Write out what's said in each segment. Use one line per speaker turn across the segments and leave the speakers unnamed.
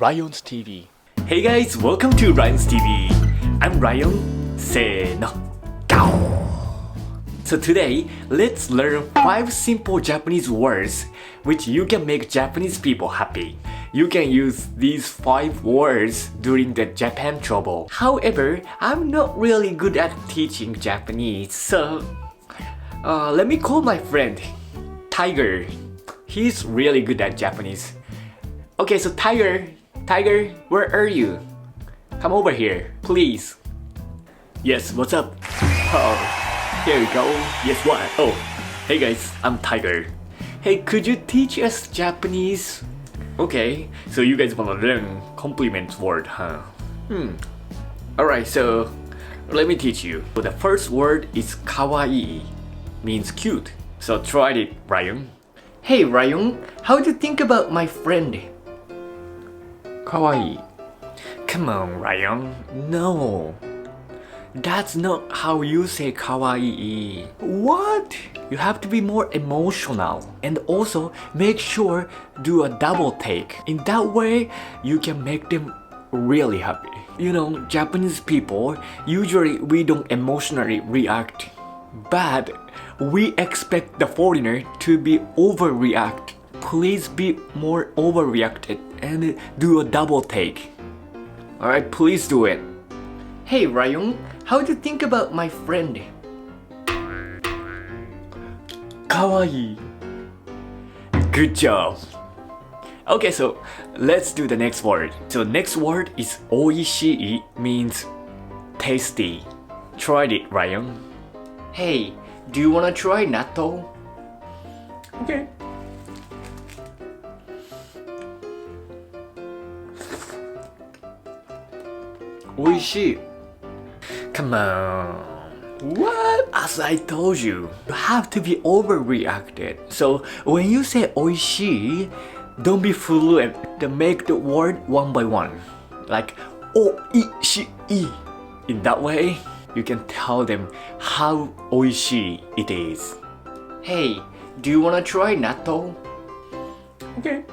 Rion's TV.
Hey guys, welcome to Rion's TV. I'm Rion. Say no. So today, let's learn 5 simple Japanese words which you can make Japanese people happy. You can use these 5 words during the Japan travel. However, I'm not really good at teaching Japanese, so let me call my friend, Tiger. He's really good at Japanese. Okay, so Tiger, where are you? Come over here, please. Yes, what's up? Oh, here we go. Yes, what? Oh, hey guys, I'm Tiger. Hey, could you teach us Japanese? Okay, so you guys wanna learn compliment word, huh? Alright, so let me teach you. So the first word is kawaii, means cute. So try it, Rion. Hey Rion, how do you think about my friend? Kawaii. Come on, Rion. No. That's not how you say kawaii. What? You have to be more emotional and also make sure do a double take. In that way, you can make them really happy. You know, Japanese people, usually we don't emotionally react, but we expect the foreigner to be overreact. Please be more overreacted and do a double take. Alright, please do it. Hey Rion, how do you think about my friend? Kawaii. Good job. Okay, so let's do the next word. So next word is Oishii, means tasty. Try it, Rion. Hey, do you wanna try natto? Okay. Oishii. Come on. What? As I told you, you have to be overreacted. So when you say oishii, don't be fluent. Make the word one by one. Like oishii. In that way, you can tell them how oishii it is. Hey, do you wanna try natto? Okay.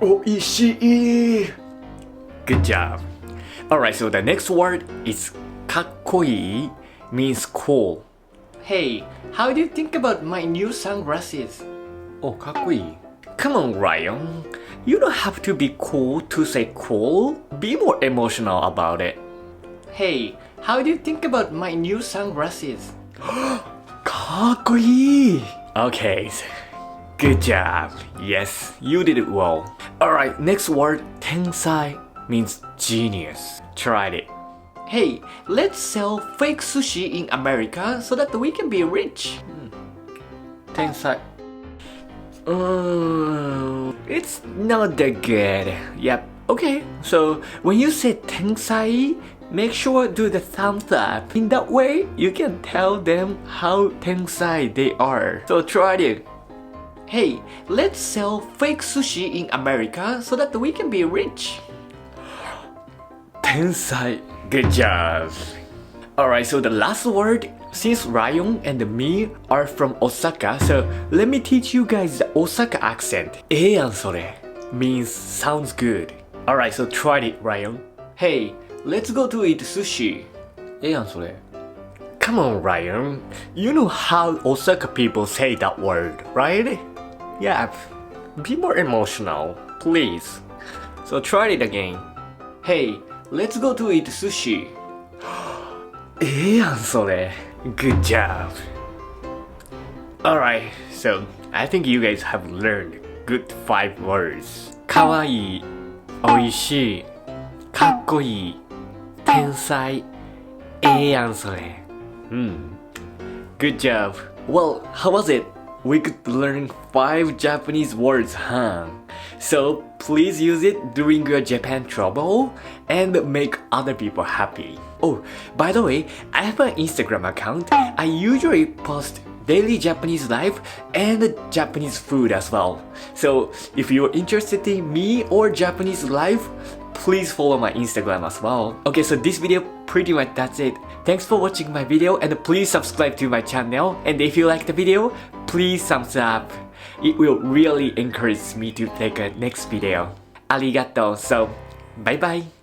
Oishii. Good job. Alright, so the next word is Kakkoii, means cool. Hey, how do you think about my new sunglasses? Oh, Kakui. Come on, Rion. You don't have to be cool to say cool. Be more emotional about it. Hey, how do you think about my new sunglasses? Kakui. Okay. Good job. Yes, you did it well. Alright, next word, Tensai, means genius. Try it. Hey, let's sell fake sushi in America so that we can be rich. Tensai. It's not that good. Yep. Okay, so when you say Tensai, make sure do the thumbs up. In that way, you can tell them how Tensai they are. So try it. Hey, let's sell fake sushi in America so that we can be rich. Tensai, good job. Alright, so the last word, since Rion and me are from Osaka, so let me teach you guys the Osaka accent. Eeyan sore means sounds good. Alright, so try it, Rion. Hey, let's go to eat sushi. Eeyan sore. Come on, Rion. You know how Osaka people say that word, right? Yeah, be more emotional, please. So try it again. Hey, let's go to eat sushi. Eeyan sore. Good job. Alright, so I think you guys have learned good 5 words. Kawaii, Oishii, Kakkoii, Tensai, Eeyan sore. Good job. Well, how was it? We could learn 5 Japanese words, huh? So please use it during your Japan travel and make other people happy. Oh, by the way, I have an Instagram account. I usually post daily Japanese life and Japanese food as well. So if you're interested in me or Japanese life, please follow my Instagram as well. Okay, so this video pretty much that's it. Thanks for watching my video and please subscribe to my channel, and if you like the video, please thumbs up. It will really encourage me to take a next video. Arigato. So, bye bye.